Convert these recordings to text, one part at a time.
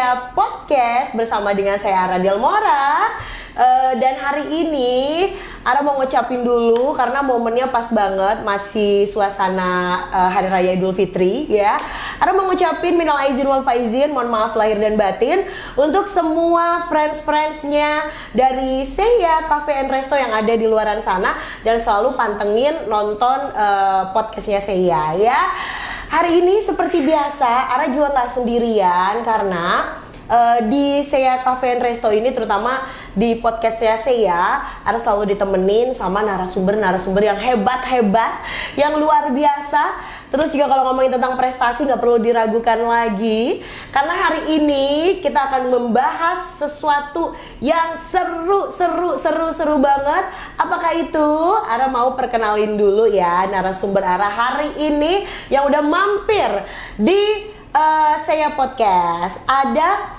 Saya Podcast bersama dengan saya Ara Delmora. Dan hari ini Ara mau ngucapin dulu karena momennya pas banget, masih suasana Hari Raya Idul Fitri ya. Ara mau ngucapin minal aizin wal faizin, mohon maaf lahir dan batin untuk semua friends-friendsnya dari Seiya Cafe and Resto yang ada di luaran sana dan selalu pantengin nonton podcastnya Seiya ya. Hari ini seperti biasa Ara juga nggak sendirian karena di Seiya Cafe and Resto ini, terutama di podcastnya Seiya, Ara selalu ditemenin sama narasumber-narasumber yang hebat-hebat, yang luar biasa. Terus juga kalau ngomongin tentang prestasi nggak perlu diragukan lagi, karena hari ini kita akan membahas sesuatu yang seru banget. Apakah itu? Ara mau perkenalin dulu ya narasumber Ara hari ini yang udah mampir di Seiya Podcast. Ada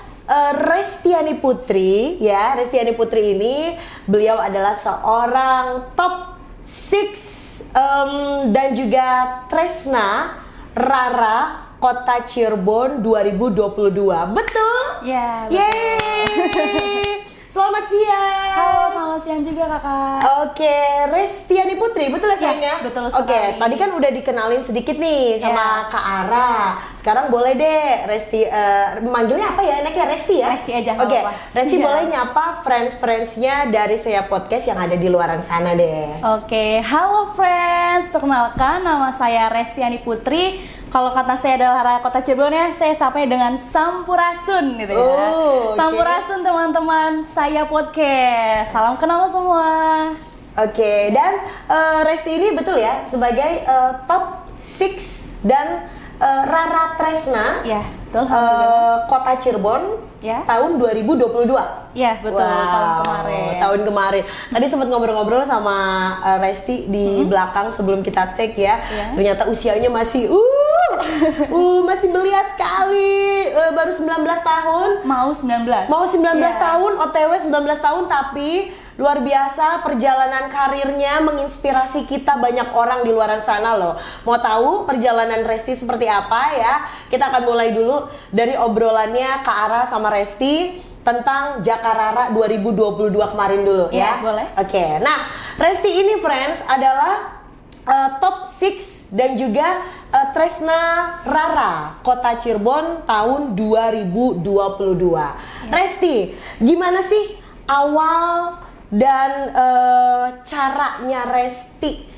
Restiani Putri ya. Restiani Putri ini beliau adalah seorang top 6 dan juga Tresna Rara Kota Cirebon 2022. Betul? Ya, betul. Yeay. Selamat siang. Halo, selamat siang juga kakak. Oke, Restiani Putri, betul ya sayangnya? Betul sekali. Oke, tadi kan udah dikenalin sedikit nih sama Kak Ara. Sekarang boleh deh Resti, manggilnya apa ya enaknya? Resti ya? Resti aja. Oke, Resti boleh nyapa friends-friendsnya dari Seiya Podcast yang ada di luaran sana deh. Oke, halo friends. Perkenalkan, nama saya Restiani Putri. Kalau kata saya adalah Raya Kota Cirebon ya, saya sapanya dengan Sampurasun gitu ya. Sampurasun teman-teman, saya podcast. Salam kenal semua. Oke, dan Resti ini betul ya sebagai top 6 dan Rara Tresna Ya, betul. Kota Cirebon Ya. tahun 2022. Ya, betul. Tahun kemarin. Tadi sempat ngobrol-ngobrol sama Resti di belakang sebelum kita cek ya. Ternyata usianya masih masih belia sekali. Baru 19 tahun. Mau 19. Mau 19 tahun, OTW 19 tahun, tapi luar biasa perjalanan karirnya menginspirasi kita banyak orang di luar sana loh. Mau tahu perjalanan Resti seperti apa ya? Kita akan mulai dulu dari obrolannya Kak Ara sama Resti tentang Jakarara 2022 kemarin dulu ya. Boleh. Oke. Nah, Resti ini friends adalah top 6 dan juga Tresna Rara Kota Cirebon tahun 2022. Resti, gimana sih awal dan caranya Resti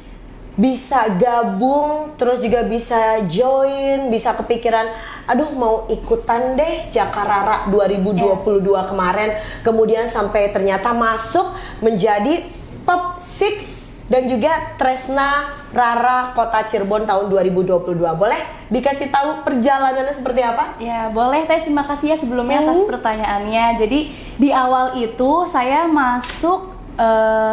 bisa gabung, terus juga bisa join, bisa kepikiran, aduh mau ikutan deh Jakarara 2022 kemarin, kemudian sampai ternyata masuk menjadi top 6 dan juga Tresna Rara Kota Cirebon tahun 2022. Boleh dikasih tahu perjalanannya seperti apa? Ya, boleh Teh. Terima kasih ya sebelumnya atas pertanyaannya. Jadi di awal itu saya masuk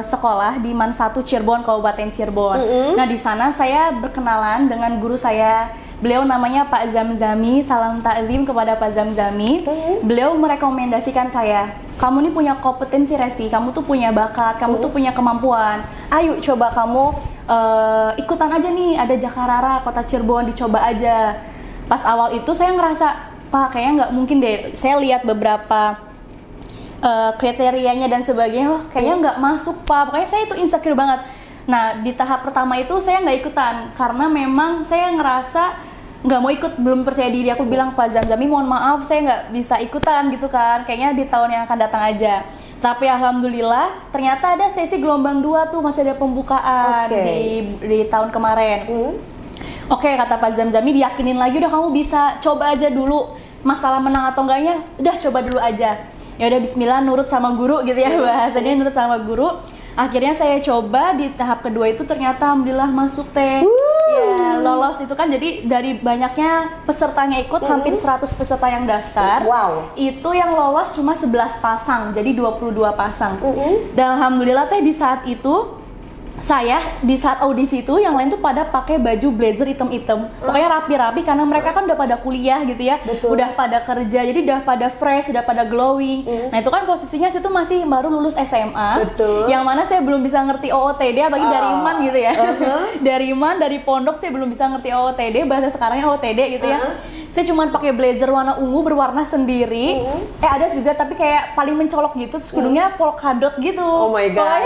sekolah di MAN 1 Cirebon, Kabupaten Cirebon. Nah, di sana saya berkenalan dengan guru saya. Beliau namanya Pak Zamzami. Salam takzim kepada Pak Zamzami. Beliau merekomendasikan saya, kamu nih punya kompetensi Resti, kamu tuh punya bakat, kamu tuh punya kemampuan. Ayo coba kamu ikutan aja nih, ada Jakarara Kota Cirebon, dicoba aja. Pas awal itu saya ngerasa, Pak kayaknya nggak mungkin deh. Saya lihat beberapa kriterianya dan sebagainya, kayaknya nggak masuk Pak. Pokoknya saya itu insecure banget. Nah, di tahap pertama itu saya nggak ikutan karena memang saya ngerasa nggak mau ikut, belum percaya diri. Aku bilang, Pak Zamzami mohon maaf saya nggak bisa ikutan gitu kan, kayaknya di tahun yang akan datang aja. Tapi alhamdulillah ternyata ada sesi gelombang 2 tuh, masih ada pembukaan di tahun kemarin. Oke, kata Pak Zamzami, diyakinin lagi, udah kamu bisa, coba aja dulu. Masalah menang atau enggaknya udah coba dulu aja. Ya udah bismillah, nurut sama guru gitu ya, bahasanya nurut sama guru. Akhirnya saya coba di tahap kedua itu, ternyata alhamdulillah masuk Teh. Ya, lolos itu kan, jadi dari banyaknya pesertanya ikut, hampir 100 peserta yang daftar. Itu yang lolos cuma 11 pasang, jadi 22 pasang. Dan alhamdulillah Teh, di saat itu saya di saat audisi itu yang lain tuh pada pakai baju blazer hitam-hitam, pokoknya rapi-rapi karena mereka kan udah pada kuliah gitu ya. Udah pada kerja, jadi udah pada fresh, udah pada glowing. Nah itu kan posisinya situ masih baru lulus SMA, yang mana saya belum bisa ngerti OOTD, apalagi dari IMAN gitu ya. Dari IMAN, dari pondok saya belum bisa ngerti OOTD, bahasa sekarangnya OOTD gitu ya. saya cuma pakai blazer warna ungu berwarna sendiri. Ada juga tapi kayak paling mencolok gitu, terus kudungnya polkadot gitu. Oh my god.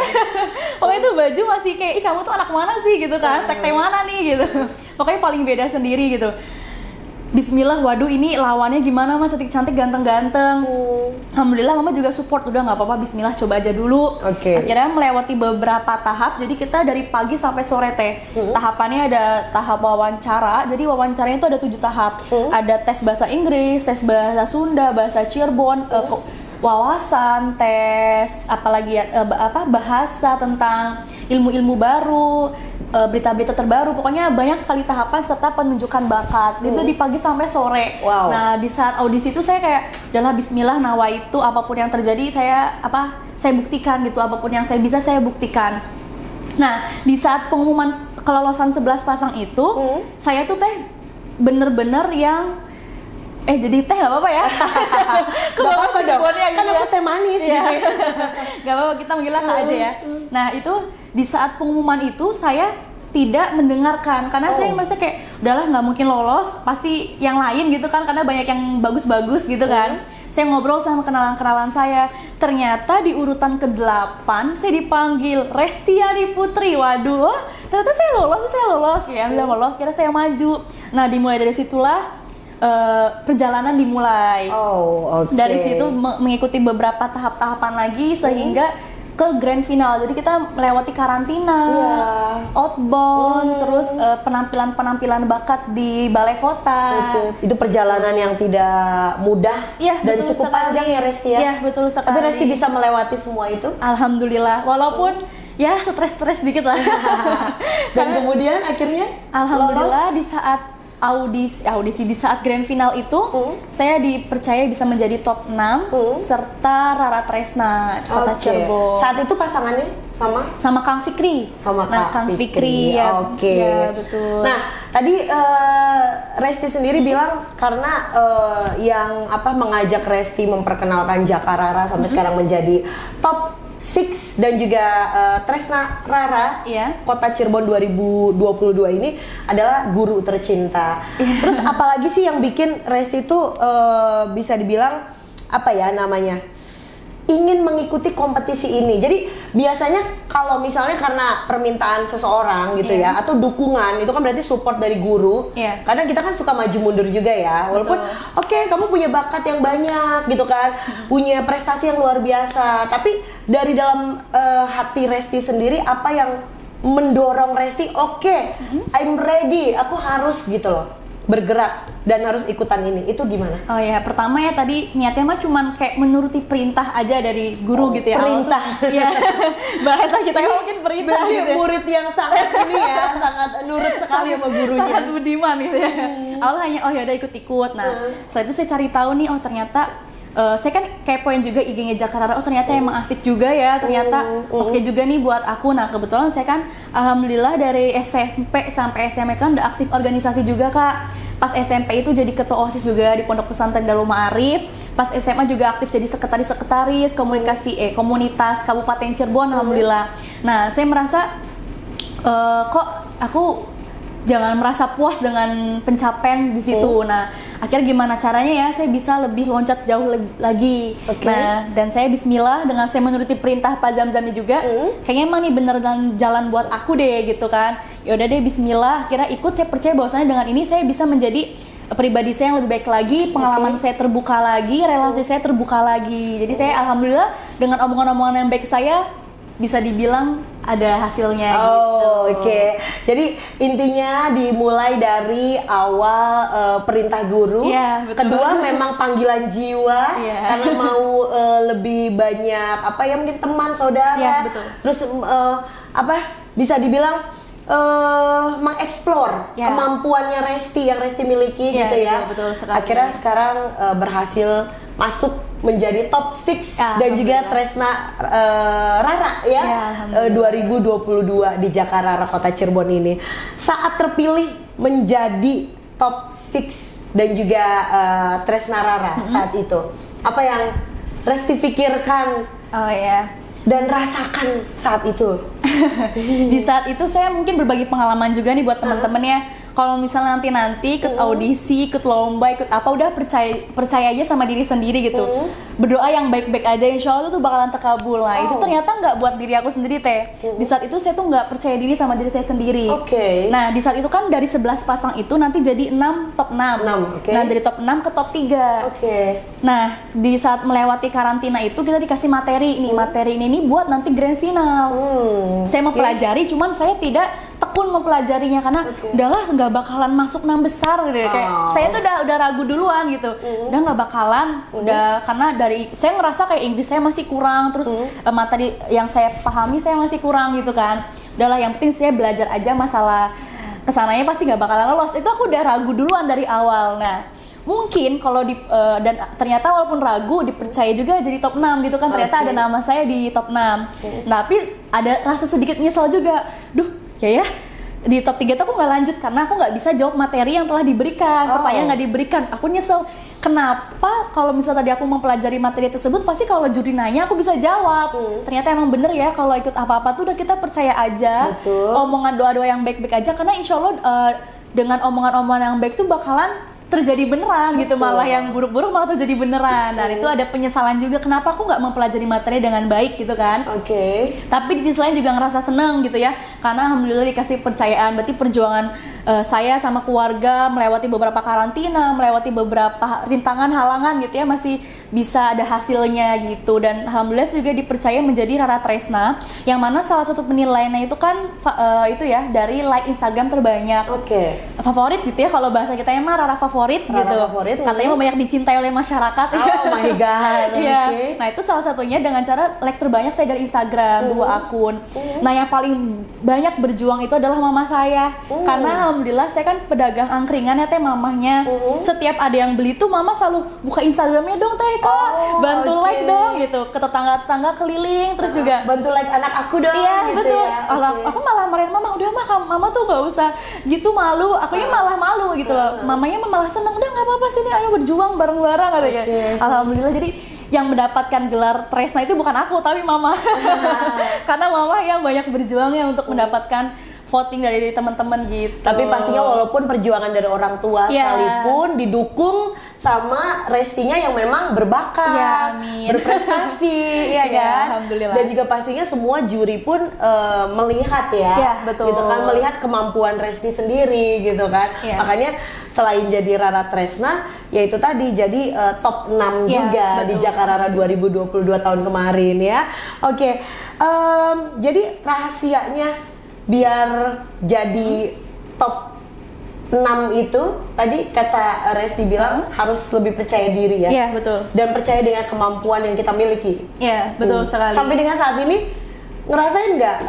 Pokoknya itu baju masih kayak, ih kamu tuh anak mana sih gitu kan, sekte mana nih gitu. Pokoknya paling beda sendiri gitu. Bismillah, waduh ini lawannya gimana mah, cantik-cantik, ganteng-ganteng. Alhamdulillah mama juga support, udah nggak apa-apa, Bismillah coba aja dulu. Akhirnya melewati beberapa tahap, jadi kita dari pagi sampai sore teh. Tahapannya ada tahap wawancara, jadi wawancaranya itu ada 7 tahap. Ada tes bahasa Inggris, tes bahasa Sunda, bahasa Cirebon, wawasan, tes apalagi ya, bahasa tentang ilmu-ilmu baru, berita-berita terbaru, pokoknya banyak sekali tahapan serta penunjukan bakat. Itu di pagi sampai sore. Nah, di saat audisi itu saya kayak adalah bismillah nawa itu apapun yang terjadi saya buktikan gitu, apapun yang saya bisa saya buktikan. Nah, di saat pengumuman kelolosan 11 pasang itu, saya tuh teh bener-bener yang jadi teh nggak apa-apa ya? Gak apa-apa dong, kan aku teh manis gitu. Gak apa-apa, kita manggilnya Kak aja ya. Nah itu di saat pengumuman itu saya tidak mendengarkan karena saya merasa kayak udahlah nggak mungkin lolos, pasti yang lain gitu kan, karena banyak yang bagus-bagus gitu kan. Saya ngobrol sama kenalan-kenalan saya, ternyata di urutan ke-8 saya dipanggil Restiani Putri. Waduh, ternyata saya lolos ya, bilang lolos, kira saya maju. Nah dimulai dari situlah perjalanan dimulai. Dari situ mengikuti beberapa tahap-tahapan lagi sehingga ke grand final. Jadi kita melewati karantina, outbound, terus penampilan bakat di balai kota. Itu perjalanan yang tidak mudah dan cukup panjang ya Resti ya. Iya, betul sekali. Tapi Resti bisa melewati semua itu? Alhamdulillah, walaupun ya stres dikit lah. Dan kemudian akhirnya alhamdulillah lolos. Di saat audisi di saat grand final itu saya dipercaya bisa menjadi top 6 serta Rara Tresna Kota Cirebon. Saat itu pasangannya sama Kang Fikri. Kang Fikri ya. Ya, betul. Nah, tadi Resti sendiri bilang karena yang mengajak Resti memperkenalkan Jakarara sampai sekarang menjadi top 6 dan juga Tresna Rara Kota Cirebon 2022 ini adalah guru tercinta. Terus apalagi sih yang bikin Resti itu bisa dibilang ingin mengikuti kompetisi ini. Jadi biasanya kalau misalnya karena permintaan seseorang gitu ya, atau dukungan, itu kan berarti support dari guru. Kadang kita kan suka maju mundur juga ya, walaupun kamu punya bakat yang banyak gitu kan, punya prestasi yang luar biasa, tapi dari dalam hati Resti sendiri apa yang mendorong Resti, I'm ready, aku harus gitu loh bergerak dan harus ikutan ini, itu gimana? Pertama ya tadi niatnya mah cuman kayak menuruti perintah aja dari guru gitu ya. Perintah. Ya. Bahasa kita mungkin perintah gitu. Murid yang sangat ini ya, sangat nurut sekali sama gurunya. Sangat budiman gitu ya. Allah hanya yaudah ikut-ikut. Nah, setelah itu saya cari tahu nih, ternyata saya kan kepoin juga IG-nya Jakarta, ternyata emang asik juga ya, ternyata oke juga nih buat aku. Nah kebetulan saya kan alhamdulillah dari SMP sampai SMA kan udah aktif organisasi juga Kak. Pas SMP itu jadi ketua OSIS juga di Pondok Pesantren Darul Ma'arif. Pas SMA juga aktif jadi sekretaris komunikasi komunitas Kabupaten Cirebon, alhamdulillah. Nah saya merasa kok aku jangan merasa puas dengan pencapaian di situ. Nah, akhirnya gimana caranya ya saya bisa lebih loncat jauh lagi. Nah, dan saya bismillah dengan saya menuruti perintah Pak Zamzami juga. Kayaknya emang nih bener jalan buat aku deh gitu kan. Ya udah deh bismillah, kira ikut, saya percaya bahwasanya dengan ini saya bisa menjadi pribadi saya yang lebih baik lagi, pengalaman saya terbuka lagi, relasi saya terbuka lagi. Jadi saya alhamdulillah dengan omongan-omongan yang baik saya bisa dibilang ada hasilnya gitu. Jadi intinya dimulai dari awal perintah guru. Kedua memang panggilan jiwa karena mau lebih banyak mungkin teman saudara. Terus bisa dibilang mengeksplor kemampuannya Resti yang Resti miliki gitu ya. Betul sekali. Akhirnya sekarang berhasil masuk menjadi top 6 dan juga Tresna Rara ya, 2022 di Jakarta Kota Cirebon ini. Saat terpilih menjadi top 6 dan juga Tresna Rara saat itu, apa yang Resti pikirkan dan rasakan saat itu? Di saat itu saya mungkin berbagi pengalaman juga nih buat teman-teman ya. kalau misalnya nanti ikut audisi, ikut lomba, ikut apa, udah percaya aja sama diri sendiri gitu. Berdoa yang baik-baik aja, insya Allah tuh bakalan terkabul. Nah itu ternyata nggak buat diri aku sendiri teh. Di saat itu saya tuh nggak percaya diri sama diri saya sendiri. Nah di saat itu kan dari 11 pasang itu nanti jadi 6 top 6. Nah dari top 6 ke top 3. Nah di saat melewati karantina itu kita dikasih materi nih. Materi ini buat nanti grand final. Saya mau pelajari, cuman saya tidak tekun mempelajarinya karena udahlah nggak bakalan masuk 6 besar gitu. Kayak saya tuh udah ragu duluan gitu. Udah nggak bakalan, udah karena dari saya ngerasa kayak Inggris saya masih kurang, terus materi yang saya pahami saya masih kurang gitu kan. Udahlah yang penting saya belajar aja, masalah kesananya pasti nggak bakalan lolos. Itu aku udah ragu duluan dari awal. Nah mungkin kalau dan ternyata walaupun ragu dipercaya juga jadi top 6 gitu kan. Ternyata ada nama saya di top 6. Tapi ada rasa sedikit nyesel juga. Duh ya di top 3 tuh aku nggak lanjut karena aku nggak bisa jawab materi yang telah diberikan. Pertanyaan nggak diberikan, aku nyesel. Kenapa kalau misalnya tadi aku mempelajari materi tersebut pasti kalau juri nanya aku bisa jawab. Ternyata emang bener ya, kalau ikut apa-apa tuh udah kita percaya aja. Omongan doa-doa yang baik-baik aja, karena insya Allah dengan omongan-omongan yang baik tuh bakalan terjadi beneran gitu. Malah yang buruk-buruk malah terjadi beneran. Nah itu ada penyesalan juga, kenapa aku nggak mempelajari materi dengan baik gitu kan. Tapi di sisi lain juga ngerasa seneng gitu ya, karena alhamdulillah dikasih percayaan. Berarti perjuangan saya sama keluarga melewati beberapa karantina, melewati beberapa rintangan, halangan gitu ya, masih bisa ada hasilnya gitu. Dan alhamdulillah juga dipercaya menjadi Rara Tresna, yang mana salah satu penilaiannya itu kan itu ya dari like Instagram terbanyak. Favorit gitu ya, kalau bahasa kita emang Rara favorit gitu. Katanya banyak dicintai oleh masyarakat. Oh my god. Nah itu salah satunya dengan cara like terbanyak dari Instagram, 2 akun. Nah yang paling banyak berjuang itu adalah mama saya. Karena alhamdulillah saya kan pedagang angkringan ya teh, mamahnya. Setiap ada yang beli tuh mama selalu buka Instagramnya, dong teh kak, bantu like dong gitu. Ke tetangga-tetangga keliling, terus juga bantu like anak aku dong. Iya gitu betul. Ya. Aku malah marahin mama, udah mama tuh nggak usah gitu, malu. Akunya malah malu gitu loh. Mamanya malah seneng, udah nggak apa-apa sini, ayo berjuang bareng-bareng katanya. Alhamdulillah, jadi yang mendapatkan gelar Tresna itu bukan aku tapi mama. Karena mama yang banyak berjuangnya untuk mendapatkan voting dari teman-teman gitu. Tapi pastinya walaupun perjuangan dari orang tua sekalipun didukung sama Restinya yang memang berbakat, berprestasi, ya kan? Alhamdulillah. Dan juga pastinya semua juri pun melihat ya, betul. Gitu kan, melihat kemampuan Resti sendiri gitu kan. Makanya selain jadi Rara Tresna, yaitu tadi jadi top 6 juga di Jakarta 2022 tahun kemarin ya. Jadi rahasianya biar jadi top 6 itu tadi kata Resti bilang harus lebih percaya diri ya. Iya, betul. Dan percaya dengan kemampuan yang kita miliki. Iya, betul sekali. Sampai dengan saat ini ngerasain nggak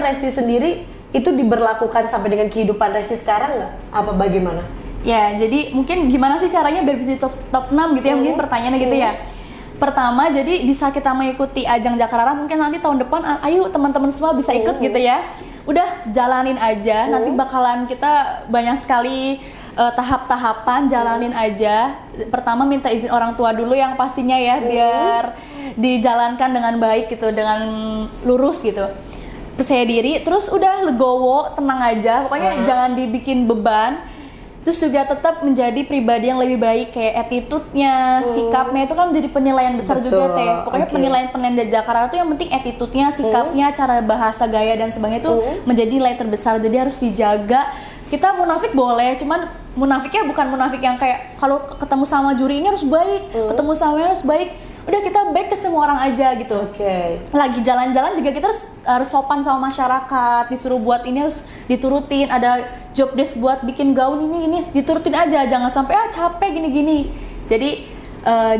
Resti sendiri itu diberlakukan sampai dengan kehidupan Resti sekarang nggak? Apa bagaimana? Ya, jadi mungkin gimana sih caranya biar bisa top 6 gitu ya, mungkin pertanyaannya gitu ya. Pertama, jadi di saat kita mengikuti ajang Jakarta, mungkin nanti tahun depan ayo teman-teman semua bisa ikut gitu ya. Udah jalanin aja, nanti bakalan kita banyak sekali tahap-tahapan, jalanin aja. Pertama minta izin orang tua dulu yang pastinya ya, biar dijalankan dengan baik gitu, dengan lurus gitu. Percaya diri, terus udah legowo, tenang aja, pokoknya jangan dibikin beban. Terus juga tetap menjadi pribadi yang lebih baik, kayak attitude-nya, sikapnya itu kan menjadi penilaian besar juga teh. Pokoknya penilaian dari Jakarta itu yang penting attitude-nya, sikapnya, cara bahasa, gaya dan sebagainya itu menjadi nilai terbesar. Jadi harus dijaga. Kita munafik boleh, cuman munafiknya bukan munafik yang kayak kalau ketemu sama juri ini harus baik, ketemu sama ini harus baik. Udah kita baik ke semua orang aja gitu. Lagi jalan-jalan juga kita harus sopan sama masyarakat, disuruh buat ini harus diturutin, ada job desk buat bikin gaun ini diturutin aja, jangan sampai capek gini-gini. Jadi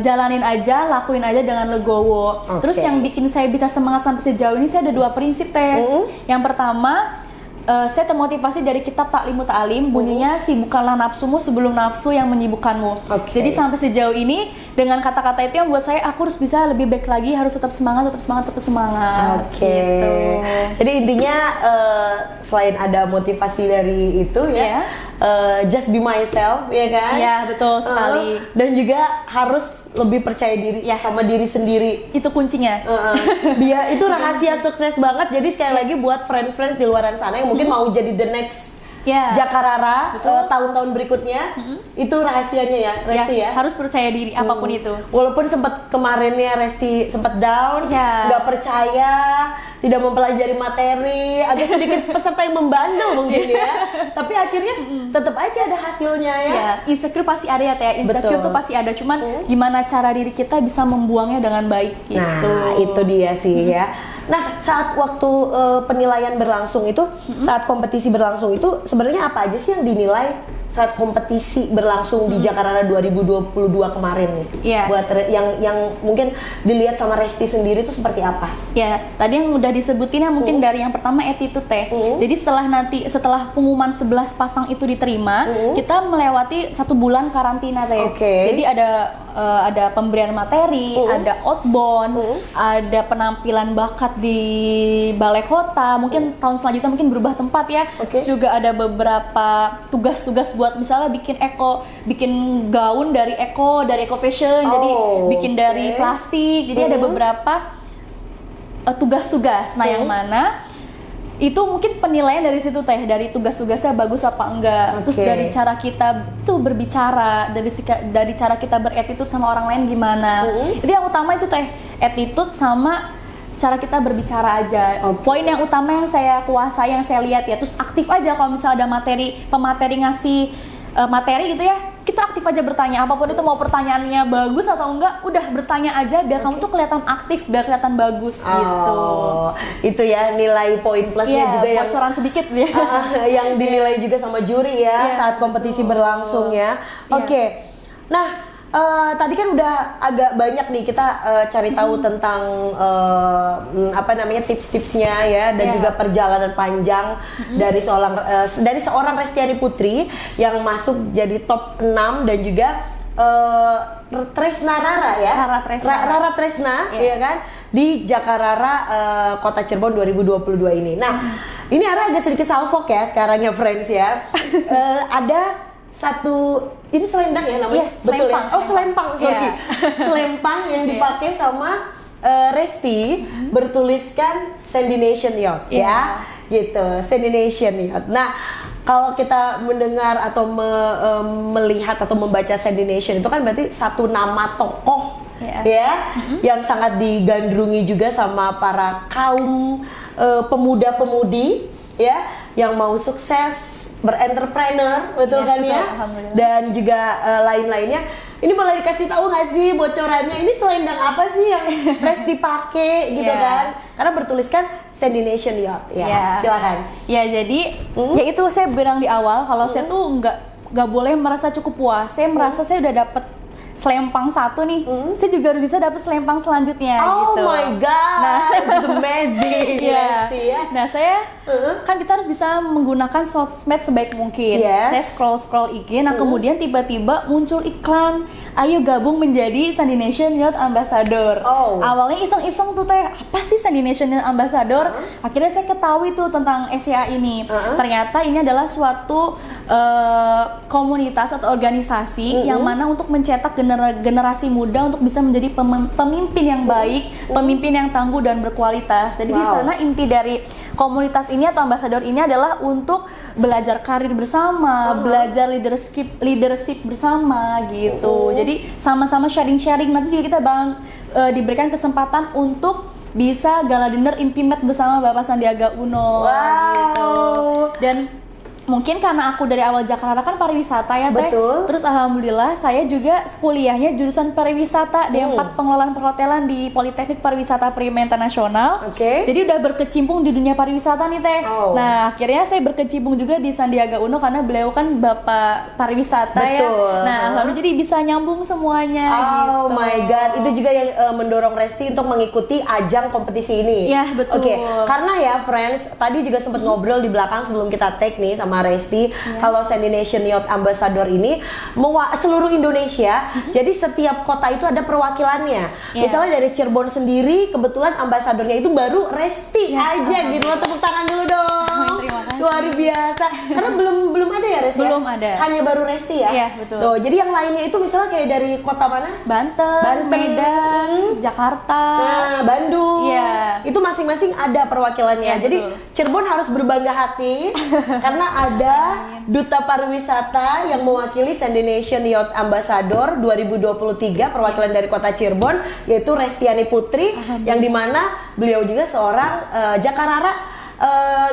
jalanin aja, lakuin aja dengan legowo. Terus yang bikin saya bisa semangat sampai sejauh ini, saya ada 2 prinsip teh. Yang pertama, saya termotivasi dari kitab Taklimu Ta'lim, bunyinya sibukkanlah nafsumu sebelum nafsu yang menyibukkanmu. Jadi sampai sejauh ini dengan kata-kata itu yang buat saya, aku harus bisa lebih baik lagi, harus tetap semangat. Gitu. Jadi intinya selain ada motivasi dari itu ya, just be myself ya kan? Ya betul sekali. Dan juga harus lebih percaya diri sama diri sendiri. Itu kuncinya. Biar itu rahasia sukses banget. Jadi sekali lagi buat friend-friend di luar sana yang mungkin mau jadi the next Jakarta tahun-tahun berikutnya. Itu rahasianya ya, Resti ya. Harus percaya diri apapun itu. Walaupun sempat kemarinnya Resti sempat down, nggak percaya, tidak mempelajari materi, agak sedikit peserta yang membandel mungkin ya. Tapi akhirnya tetap aja ada hasilnya ya. Insecure pasti ada ya Teh. Insecure tuh pasti ada, cuman gimana cara diri kita bisa membuangnya dengan baik gitu. Nah, itu dia sih ya. Nah, saat waktu penilaian berlangsung itu, saat kompetisi berlangsung itu sebenarnya apa aja sih yang dinilai saat kompetisi berlangsung di Jakarta 2022 kemarin nih? Buat yang mungkin dilihat sama Resti sendiri itu seperti apa? Ya, tadi yang udah disebutin ya mungkin dari yang pertama attitude Teh. Jadi setelah pengumuman 11 pasang itu diterima, kita melewati 1 bulan karantina Teh. Jadi ada pemberian materi, ada outbound, ada penampilan bakat di balai kota, mungkin tahun selanjutnya mungkin berubah tempat ya. Terus juga ada beberapa tugas-tugas buat misalnya bikin gaun dari eco fashion, jadi bikin dari plastik. Jadi ada beberapa tugas-tugas. Nah, yang mana itu mungkin penilaian dari situ Teh, dari tugas-tugasnya bagus apa enggak. Terus dari cara kita tuh berbicara, dari cara kita beretitude sama orang lain gimana. Itu yang utama itu Teh, attitude sama cara kita berbicara aja. Poin yang utama yang saya kuasai, yang saya lihat ya. Terus aktif aja kalau misalnya ada pemateri ngasih materi gitu ya, kita aktif aja bertanya, apapun itu, mau pertanyaannya bagus atau enggak, udah bertanya aja biar kamu tuh kelihatan aktif, biar kelihatan bagus gitu. Itu ya nilai poin plusnya juga yang bocoran sedikit ya. Yang dinilai juga sama juri ya saat kompetisi berlangsung ya. Nah, tadi kan udah agak banyak nih kita cari tahu tentang tips-tipsnya ya, dan juga perjalanan panjang dari seorang Restiani Putri yang masuk jadi top 6, dan juga Tresna Rara ya, Rara Tresna ya kan, di Jakarta Kota Cirebon 2022 ini. Nah, ini Ara agak sedikit salfok ya sekarang ya friends ya. Ada satu, ini selendang ya namanya? Betul ya? Selempang, sorry. Selempang yang dipakai sama Resti, bertuliskan Sandy Nation Yacht ya, gitu, Sandy Nation Yacht. Nah, kalau kita mendengar atau melihat atau membaca Sandy Nation itu kan berarti satu nama tokoh ya, yang sangat digandrungi juga sama para kaum pemuda-pemudi ya, yang mau sukses, berentrepreneur, betul kan ya? Dan juga lain-lainnya. Ini boleh dikasih tahu nggak sih bocorannya? Ini selendang apa sih yang Resti pakai gitu kan? Karena bertuliskan Sandy Nation Yacht. Silakan. Ya, jadi ya itu saya bilang di awal kalau saya tuh nggak boleh merasa cukup puas. Saya merasa saya udah dapet selempang satu nih, saya juga harus bisa dapet selempang selanjutnya gitu. Oh my god, it's amazing. Resti ya. Nah, saya kan kita harus bisa menggunakan sosmed sebaik mungkin. Saya scroll IG, nah kemudian tiba-tiba muncul iklan, ayo gabung menjadi Sandy Nation Yacht Ambassador. Awalnya iseng-iseng tuh Teh, apa sih Sandy Nation Yacht Ambassador? Akhirnya saya ketahui tuh tentang SCA ini. Ternyata ini adalah suatu komunitas atau organisasi yang mana untuk mencetak generasi muda untuk bisa menjadi pemimpin yang baik, pemimpin yang tangguh dan berkualitas. Jadi di sana inti dari komunitas ini atau ambasador ini adalah untuk belajar karir bersama, belajar leadership bersama gitu. Jadi sama-sama sharing-sharing. Nanti juga kita diberikan kesempatan untuk bisa gala dinner intimate bersama Bapak Sandiaga Uno gitu. Dan mungkin karena aku dari awal Jakarta kan pariwisata ya Teh. Terus alhamdulillah saya juga kuliahnya jurusan pariwisata D4 pengelolaan perhotelan di Politeknik Pariwisata Prima Internasional. Jadi udah berkecimpung di dunia pariwisata nih Teh. Nah, akhirnya saya berkecimpung juga di Sandiaga Uno karena beliau kan Bapak pariwisata ya. Nah, lalu jadi bisa nyambung semuanya gitu. Oh my god, itu juga yang mendorong Resti untuk mengikuti ajang kompetisi ini. Ya, betul. Karena ya friends, tadi juga sempat ngobrol di belakang sebelum kita take nih sama Resti, kalau Sandy Nation Yacht Ambassador ini seluruh Indonesia, jadi setiap kota itu ada perwakilannya. Misalnya dari Cirebon sendiri, kebetulan ambasadornya itu baru Resti aja gitu. Tepuk tangan dulu dong. Luar biasa. Karena belum ada ya Resti? Belum ada. Hanya baru Resti ya? Iya, betul. Tuh, jadi yang lainnya itu misalnya kayak dari kota mana? Banten, Medan, Jakarta, Bandung. itu masing-masing ada perwakilannya. Ya, Jadi betul. Cirebon harus berbangga hati karena ada duta pariwisata yang mewakili Sandination Youth Ambassador 2023 perwakilan dari Kota Cirebon, yaitu Restiani Putri, yang dimana beliau juga seorang Jakarara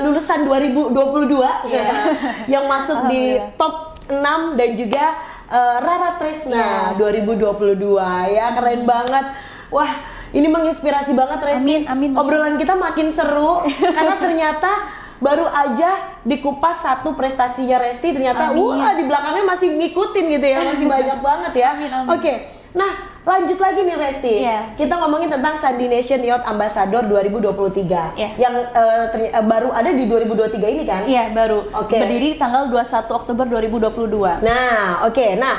lulusan 2022 ya, yang masuk di top 6, dan juga Rara Tresna 2022 ya, keren banget. Wah, ini menginspirasi banget Resti. Amin. Obrolan kita makin seru karena ternyata baru aja dikupas satu prestasinya Resti, ternyata wah di belakangnya masih ngikutin gitu ya, masih banyak banget ya. Amin. Oke. Nah, lanjut lagi nih Resti. Kita ngomongin tentang Sandination Youth Ambassador 2023 yang baru ada di 2023 ini kan? Iya, baru. Berdiri tanggal 21 Oktober 2022. Nah, Nah,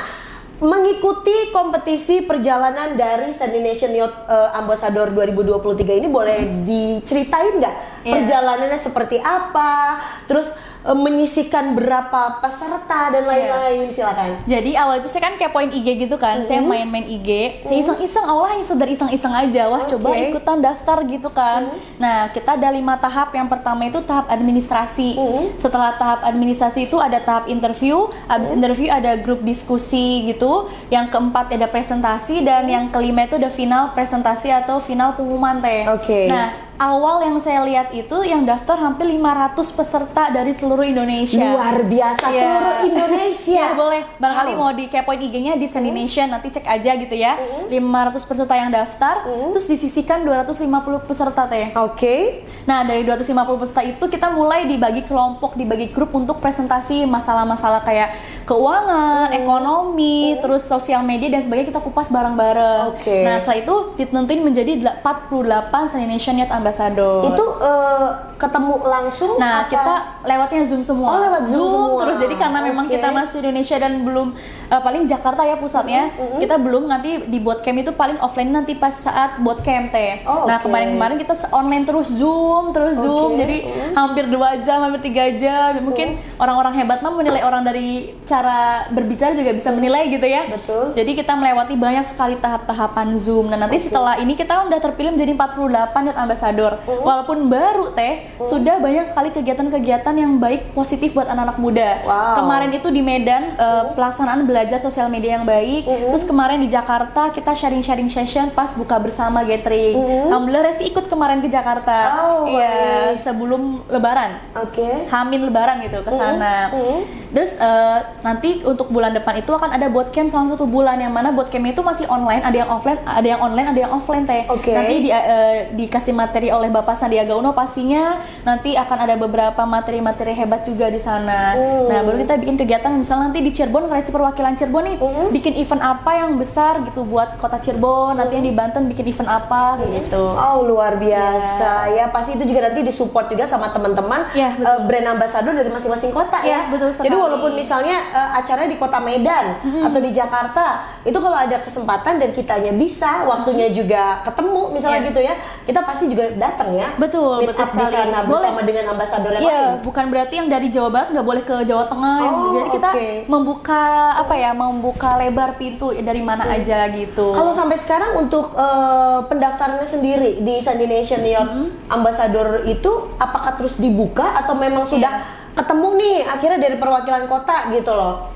mengikuti kompetisi perjalanan dari Sandination Youth Ambassador 2023 ini boleh diceritain nggak perjalanannya seperti apa? Terus menyisihkan berapa peserta dan lain-lain, silakan. Jadi awal itu saya kan kepoin IG gitu kan, saya main-main IG, saya iseng-iseng, awalnya sekedar iseng-iseng aja, wah coba ikutan daftar gitu kan. Nah, kita ada 5 tahap. Yang pertama itu tahap administrasi. Setelah tahap administrasi itu ada tahap interview, habis interview ada grup diskusi gitu. Yang keempat ada presentasi, dan yang kelima itu ada final presentasi atau final pengumuman teh. Nah, awal yang saya lihat itu yang daftar hampir 500 peserta dari seluruh Indonesia. Luar biasa, seluruh Indonesia. Ya, boleh. Barangkali mau dikepoin IG-nya di Sandination, nanti cek aja gitu ya. 500 peserta yang daftar, terus disisihkan 250 peserta teh. Nah, dari 250 peserta itu kita mulai dibagi kelompok, dibagi grup untuk presentasi masalah-masalah kayak keuangan, ekonomi, terus sosial media dan sebagainya, kita kupas bareng-bareng. Nah, setelah itu ditentuin menjadi 48 Sandination Youth Ambassador. Itu ketemu langsung? Nah, kita lewatnya Zoom semua. Lewat Zoom semua. Terus jadi karena memang kita masih Indonesia dan belum paling Jakarta ya pusatnya, kita belum, nanti di bootcamp itu paling offline nanti pas saat bootcamp teh. Nah, kemarin-kemarin kita online terus Zoom, jadi hampir 2 jam, hampir 3 jam. Mungkin orang-orang hebat mah menilai orang dari cara berbicara juga bisa menilai gitu ya. Betul. Jadi kita melewati banyak sekali tahap-tahapan Zoom. Nah, nanti setelah ini kita udah terpilih menjadi 48 Youth Ambassador. Walaupun baru teh, sudah banyak sekali kegiatan-kegiatan yang baik positif buat anak-anak muda. Kemarin itu di Medan pelaksanaan belajar sosial media yang baik. Terus kemarin di Jakarta kita sharing-sharing session pas buka bersama gathering. Alhamdulillah Resti ikut kemarin ke Jakarta. Iya, sebelum Lebaran. Hamin Lebaran gitu ke sana. Terus nanti untuk bulan depan itu akan ada bootcamp selama 1 bulan, yang mana bootcamp itu masih online, ada yang offline, ada yang online, ada yang offline teh. Nanti dikasih materi oleh Bapak Sandiaga Uno, pastinya nanti akan ada beberapa materi-materi hebat juga di sana. Nah, baru kita bikin kegiatan, misalnya nanti di Cirebon, kreasi perwakilan Cirebon nih, bikin event apa yang besar gitu buat Kota Cirebon, nanti yang di Banten bikin event apa gitu. Luar biasa ya, pasti itu juga nanti disupport juga sama teman-teman brand ambassador dari masing-masing kota ya. Betul sekali. Jadi walaupun misalnya acaranya di Kota Medan atau di Jakarta, itu kalau ada kesempatan dan kitanya bisa, waktunya juga ketemu misalnya gitu ya, kita pasti juga datang ya. Betul di sekali. sana bersama dengan ambasador yang lain. Bukan berarti yang dari Jawa Barat nggak boleh ke Jawa Tengah. Jadi kita membuka lebar pintu dari mana aja gitu. Kalau sampai sekarang untuk pendaftarannya sendiri di Sandination Youth Ambassador itu apakah terus dibuka atau memang sudah ketemu nih akhirnya dari perwakilan kota gitu loh?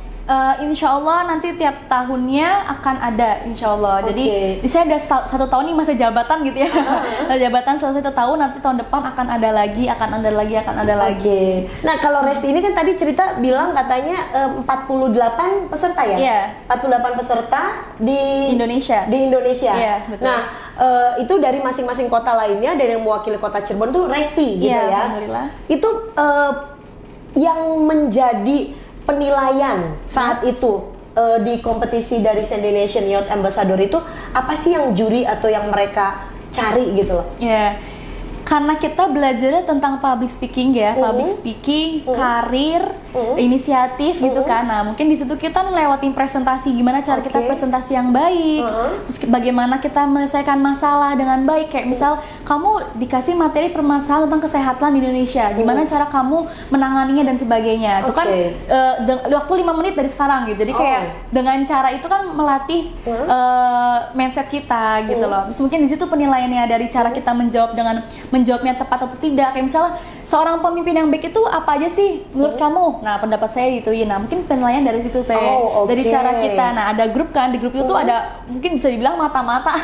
Insya Allah nanti tiap tahunnya akan ada, insya Allah. Jadi saya udah 1 tahun nih masa jabatan gitu ya. Jabatan selesai 1 tahun, nanti tahun depan akan ada lagi. Nah, kalau Resti ini kan tadi cerita bilang katanya 48 peserta ya? Iya. 48 peserta di Indonesia. Iya, betul. Nah, itu dari masing-masing kota lainnya, dan yang mewakili Kota Cirebon tuh Resti gitu ya. Alhamdulillah. Itu yang menjadi penilaian saat itu di kompetisi dari Sandination Youth Ambassador itu apa sih yang juri atau yang mereka cari gitu loh? Karena kita belajarnya tentang public speaking ya, public speaking, karir, inisiatif gitu kan. Nah, mungkin di situ kita ngelewatin presentasi, gimana cara kita presentasi yang baik, terus bagaimana kita menyelesaikan masalah dengan baik. Kayak misal kamu dikasih materi permasalahan tentang kesehatan di Indonesia, gimana cara kamu menanganinya dan sebagainya. Itu kan waktu 5 menit dari sekarang gitu. Jadi kayak dengan cara itu kan melatih mindset kita gitu loh. Terus mungkin di situ penilaiannya dari cara kita menjawabnya tepat atau tidak. Kayak misalnya seorang pemimpin yang baik itu apa aja sih menurut kamu? Nah, pendapat saya gitu ya. Nah, mungkin penilaian dari situ teh. Dari cara kita. Nah, ada grup kan, di grup itu tuh ada mungkin bisa dibilang mata-mata.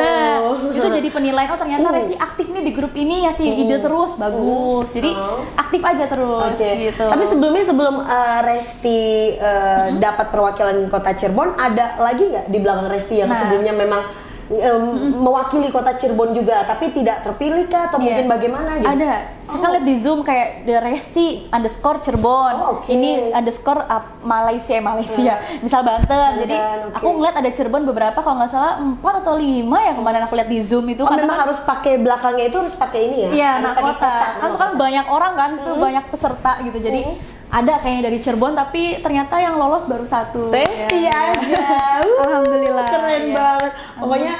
Nah, itu jadi penilaian, oh ternyata Resti aktif nih di grup ini, ngasih ide terus, bagus. Jadi aktif aja terus gitu. Tapi sebelum Resti dapat perwakilan Kota Cirebon, ada lagi nggak di belakang Resti yang sebelumnya memang mewakili Kota Cirebon juga, tapi tidak terpilih kah atau mungkin bagaimana gitu? Ada. Saya kan lihat di Zoom kayak The Resti _ Cirebon. Ini _ Malaysia. Misal Banten. Jadi aku ngeliat ada Cirebon beberapa, kalau nggak salah 4 atau 5 yang kemarin aku lihat di Zoom itu. Memang harus pakai belakangnya itu harus pakai ini ya? Iya, nah kota. Kan banyak orang kan, itu banyak peserta gitu. Jadi ada kayaknya dari Cirebon, tapi ternyata yang lolos baru 1. Resti aja. Alhamdulillah. Keren banget. Pokoknya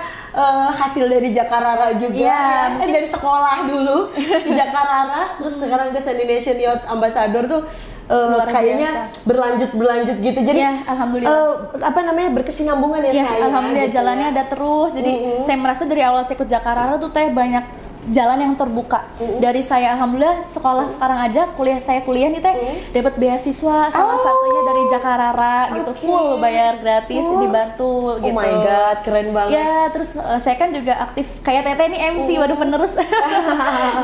hasil dari Jakarta juga, dari sekolah dulu di Jakarta, terus sekarang ke Indonesian Youth Ambassador tuh kayaknya berlanjut gitu. Jadi alhamdulillah. Berkesinambungan ya saya. Alhamdulillah gitu, jalannya ada terus. Jadi saya merasa dari awal saya ikut Jakarta tuh banyak jalan yang terbuka. Dari saya alhamdulillah sekolah sekarang aja saya kuliah nih dapat beasiswa salah satunya dari Jakarta gitu, full bayar gratis, dibantu gitu. Oh my god, keren banget. Ya, terus saya kan juga aktif kayak Teteh ini MC, waduh penerus.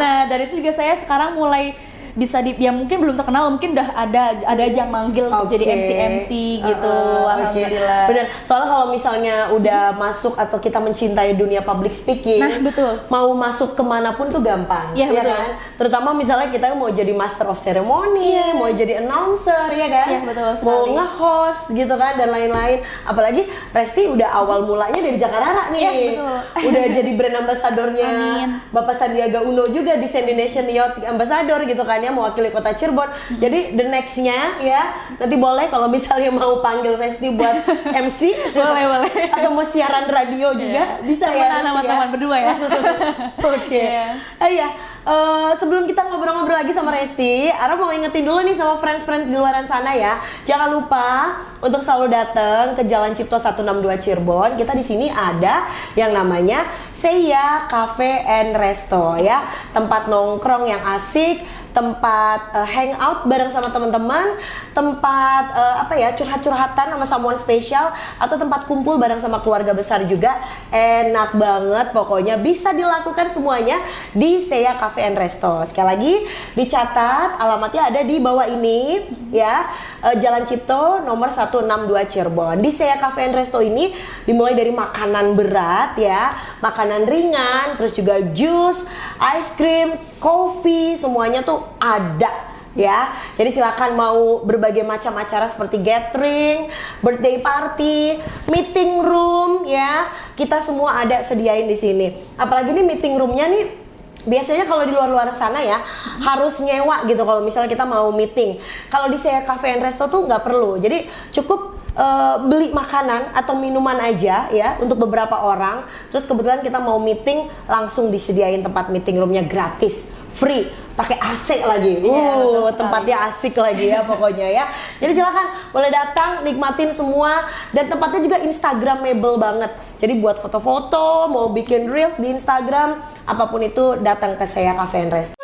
Nah, dari itu juga saya sekarang mulai bisa ya mungkin belum terkenal, mungkin udah ada aja yang manggil untuk jadi MC gitu. Alhamdulillah. Benar. Soalnya kalau misalnya udah masuk atau kita mencintai dunia public speaking, betul. Mau masuk kemanapun tuh gampang, ya betul. Kan? Terutama misalnya kita mau jadi master of ceremony, mau jadi announcer, ya kan? Iya, betul sekali. Mau nge-host gitu kan dan lain-lain. Apalagi Resti udah awal mulanya dari Jakarta nih. Iya, betul. Udah jadi brand ambassadornya Bapak Sandiaga Uno juga di Indonesian Youth Ambassador gitu kan, ya, mewakili Kota Cirebon. Jadi the next-nya ya, nanti boleh kalau misalnya mau panggil Resti buat MC, boleh. Atau mau siaran radio juga, bisa ya. Sama teman berdua ya. Oke. Sebelum kita ngobrol-ngobrol lagi sama Resti, Ara mau ingetin dulu nih sama friends-friends di luaran sana ya. Jangan lupa untuk selalu datang ke Jalan Cipto 162 Cirebon. Kita di sini ada yang namanya Seiya Cafe and Resto ya. Tempat nongkrong yang asik, tempat hangout bareng sama teman-teman, tempat curhat-curhatan sama someone spesial, atau tempat kumpul bareng sama keluarga besar juga. Enak banget, pokoknya bisa dilakukan semuanya di Seiya Cafe and Resto. Sekali lagi dicatat, alamatnya ada di bawah ini ya. Jalan Cipto nomor 162 Cirebon. Di Seiya Cafe and Resto ini dimulai dari makanan berat ya, makanan ringan, terus juga jus, ice cream, kopi, semuanya tuh ada ya. Jadi silakan mau berbagai macam acara seperti gathering, birthday party, meeting room ya. Kita semua ada sediain di sini. Apalagi nih meeting roomnya nih, biasanya kalau di luar-luar sana ya harus nyewa gitu kalau misalnya kita mau meeting. Kalau di Seiya Cafe and Resto tuh nggak perlu. Jadi cukup beli makanan atau minuman aja ya untuk beberapa orang. Terus kebetulan kita mau meeting, langsung disediain tempat meeting roomnya gratis, free, pakai AC lagi. Tempatnya asik lagi ya pokoknya ya. Jadi silakan boleh datang, nikmatin semua, dan tempatnya juga instagramable banget. Jadi buat foto-foto, mau bikin reels di Instagram, apapun itu datang ke Seiya Cafe and Resto.